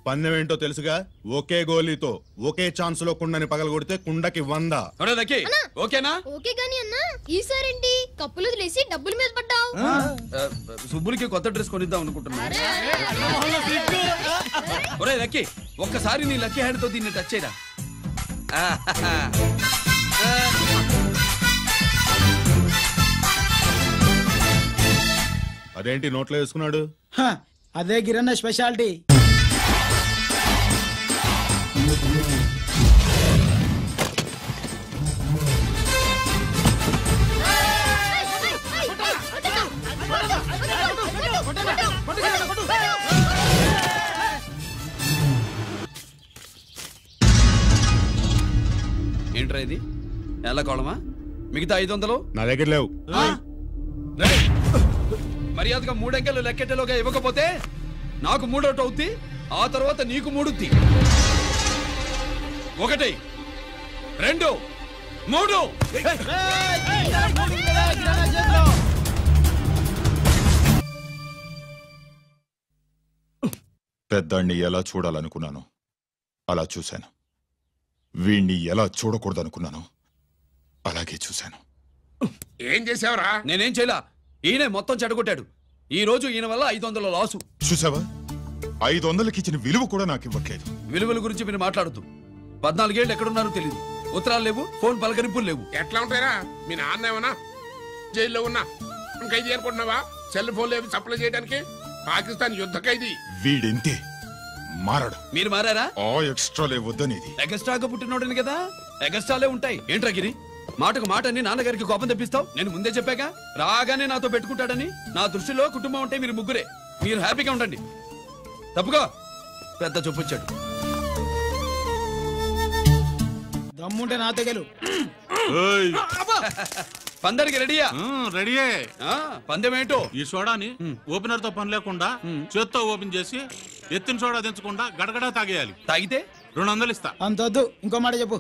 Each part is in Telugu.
పందెం ఏంటో తెలుసుగా? ఒకే గోలీతో ఒకే ఛాన్స్ లో కుండని పగలగొడితే కుండకి 100. ఓకేనా? ఓకే గాని అన్న ఈసారేంటి కప్పులు వదిలేసి డబ్బుల మీద పడ్డావు? సుబ్బులకి కొత్త డ్రెస్ కొనిద్దాం అనుకుంటున్నా. ఒరే లక్కీ, ఒక్కసారి నీ లక్కీ హ్యాండ్ తో దీన్ని టచ్ చేయరా. అదేంటి నోట్లో వేసుకున్నాడు? అదే గిరన్న స్పెషాలిటీ. ఏంట్రా ఇది? నెల కోళమా? మిగతా 500 నా దగ్గర లేవు. మర్యాదగా 3 అంకెలు లెక్కెట్టలోగా ఇవ్వకపోతే నాకు 3 అవుట్ అవుద్ది, ఆ తర్వాత నీకు 3. 1 2 3. పెద్దాన్ని ఎలా చూడాలనుకున్నాను అలా చూశాను, వీణ్ణి ఎలా చూడకూడదనుకున్నాను అలాగే చూశాను. ఏం చేసావురా? నేనేం చేయలా, ఈయనే మొత్తం చెడగొట్టాడు. ఈ రోజు ఈయన వల్ల 500 లాసు. చూసావా, 500కి ఇచ్చిన విలువ కూడా నాకు ఇవ్వట్లేదు. విలువల గురించి మీరు మాట్లాడద్దు. 14 ఏళ్ళు ఎక్కడున్నారో తెలియదు. ఉత్తరాలు లేవు, ఫోన్ పలకరింపులు లేవు. ఎట్లా ఉంటారా? మీ నాన్న ఏమన్నా జైల్లో ఉన్నా ఖైదీ అనుకుంటున్నావా? సెల్ ఫోన్ లేవు సప్లై చేయడానికి. పాకిస్తాన్ యుద్ధ ఖైదీ. వీడింతే మారడు. మీరు మారారా? ఆ ఎక్స్ట్రాలే వద్దనేది. ఎగస్ట్రాగా పుట్టినోడని కదా, ఎగస్ట్రాలే ఉంటాయి. ఏంట్రా గిరి, మాటకు మాట అని నాన్నగారికి కోపం తెప్పిస్తావు? నేను ముందే చెప్పాగా రాగానే నాతో పెట్టుకుంటాడని. నా దృష్టిలో కుటుంబం ఉంటే మీరు ముగ్గురే. మీరు హ్యాపీగా ఉండండి. తప్పుగా పెద్ద చూపొచ్చాడు. దమ్ముంటే నా తెగలు. పందరికి రెడీయా? రెడీయే. పందెం ఏంటో? ఈ సోడాని ఓపెనర్ తో పని లేకుండా చేత్తో ఓపెన్ చేసి ఎత్తిన సోడా దించకుండా గడగడా తాగేయాలి. తాగితే 200 ఇస్తా. అంతొద్దు, ఇంకో మాట చెప్పు.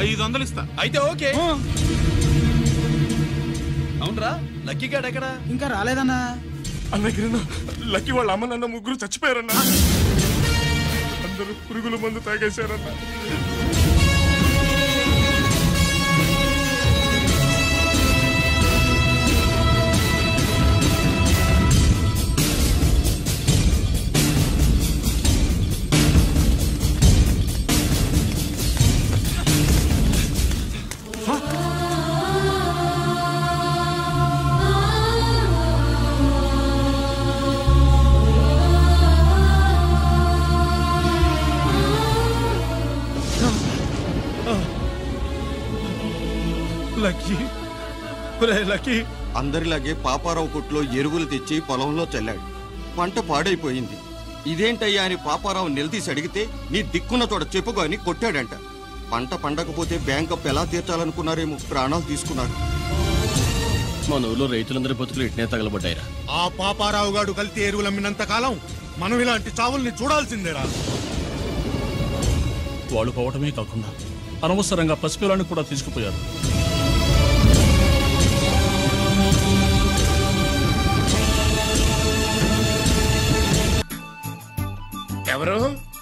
500 ఇస్తా. అయితే ఓకే. అవునరా, లక్కీ గాడు ఎక్కడా? ఇంకా రాలేదన్నా. అన్నగిరినా, లక్కీ వాళ్ళ అమ్మ నాన్న ముగ్గురు చచ్చిపోయారన్నా. అందరూ పురుగుల మందు తాగేశారన్నా. అందరిలాగే పాపారావు కొట్లో ఎరువులు తెచ్చి పొలంలో చల్లాడు. పంట పాడైపోయింది. ఇదేంటయ్యా అని పాపారావు నిలదీసి అడిగితే నీ దిక్కున్న తోడ చెప్పుకో అని కొట్టాడంట. పంట పండకపోతే బ్యాంక్ అప్పు ఎలా తీర్చాలనుకున్నారేమో ప్రాణాలు తీసుకున్నారు. మన ఊళ్ళో రైతులందరి బతుకులు ఇట్నే తగలబడ్డాయిరా. ఆ పాపారావు గాడు కల్తీ ఎరువులు అమ్మినంత కాలం మనం ఇలాంటి చావుల్ని చూడాల్సిందేరా. వాళ్ళు పోవటమే కాకుండా అనవసరంగా పసిపిల్లాన్ని కూడా తీసుకుపోయారు. ఎవరు?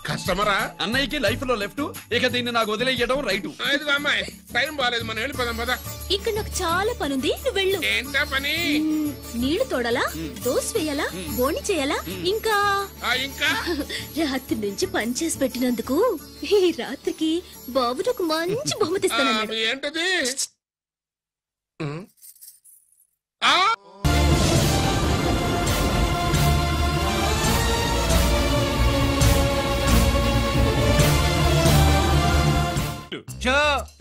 కస్టమరా? అన్నయ్యకి లైఫ్ లో లెఫ్ట్, ఇక దీన్ని నాకు వదిలేయడం రైట్. అమ్మాయి టైం బాగాలేదు, మనం వెళ్ళిపోదాం పద. ఇక్కడ నాకు చాలా పనుంది, నువ్వు వెళ్ళు. ఏంటా పని? నీళ్లు తోడాలా, దోశ వేయాలా, బోని చేయాలా, ఇంకా రాత్రి నుంచి పని చేసి పెట్టినందుకు ఈ రాత్రికి బాబు నాకు మంచి బహుమతి ఇస్తానన్నాడు. ఏంటది?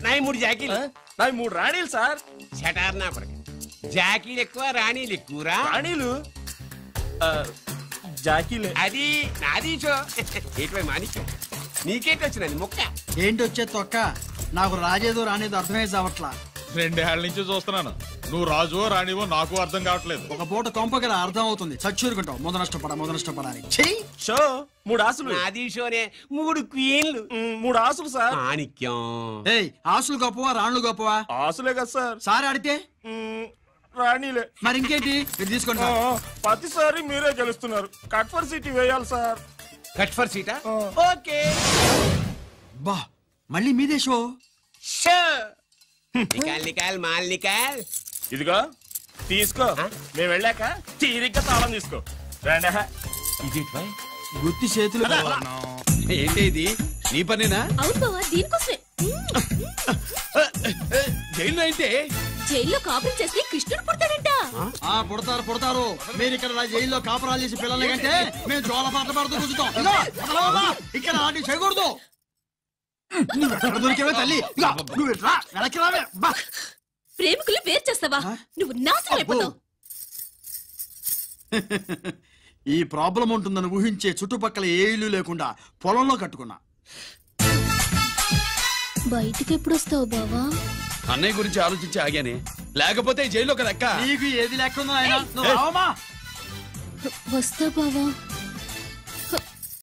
నాయి 3 జాకీలు. నాయి 3 రాణీలు సార్. షటార్ నా పడక. జాకీలు ఎక్కువ, రాణీలు ఎక్కువరా? రాణీలు జాకీలే. అది నాది షో. ఏంటి మాణిక్యం, నీకేంటి వచ్చినది మొక్క? ఏంటి వచ్చే తొక్క? నాకు రాజేదో రానేదో అర్థమయ్యే చావట్లా. 2 ఏళ్ల నుంచి చూస్తున్నాను. నువ్వు రాజువో రాణివో నాకు అర్థం కావట్లేదు. ఒక పూట కొంపకి అర్థం అవుతుంది. చచ్చూరుకుంటావు. మొద నష్టపడాలి. షో 3 ఆసులు. నాది షోనే 3 క్వీన్లు. 3 ఆసులు సార్. మాణిక్యం. ఆసులు గొప్పవా రాణులు గొప్పవా? ఆసులే కదా సార్. సార్ ఆడితే రాణిలే. మరి ఇంకేంటి మీరు తీసుకోండి సార్. ప్రతిసారి మీరే గెలుస్తున్నారు. కట్ ఫర్ సిటీ వేయాలి సార్. కట్ ఫర్ సీటా? ఓకే. బా మళ్ళీ మీదే షో. నికాల్ నికాల్ మాల్ నికాల్. ఇదిగో తీసుకో. మేము వెళ్ళాక తీరిగ్గా తాళం తీసుకో. రండి. ఇది గుత్తి చేతులు. ఏంటి ఇది నీ పనేనా? అవును బావా, దీనికోసమే. జైల్లో అయితే జైల్లో కాపురం చేస్తే కృష్ణుడు పుడతాడంట. పుడతారు. మీరు ఇక్కడ జైల్లో కాపురాలు చేసి పిల్లల కంటే మేము జోల పాట పాడుతూ కూర్చుంటాం. ఇక్కడ అలాంటి చేయకూడదు. నువ్వు ఎక్కడ దొరికేవే తల్లి? నువ్వు వెనక్కి రావే. ప్రేమికులు వేరు చేస్తావా? నువ్వు నాశనం అయిపోతావు. ఈ ప్రాబ్లం ఉంటుందని ఊహించే చుట్టుపక్కల ఏ ఇల్లు లేకుండా పొలంలో కట్టుకున్నా. బయటికి ఎప్పుడు వస్తావు బావా? అన్నయ్య గురించి ఆలోచించి ఆగానే, లేకపోతే జైల్లో కదా అక్క. నీకు ఏది లెక్క ఉందో ఆయన. నువ్వు రావమ్మా. వస్తా బావా.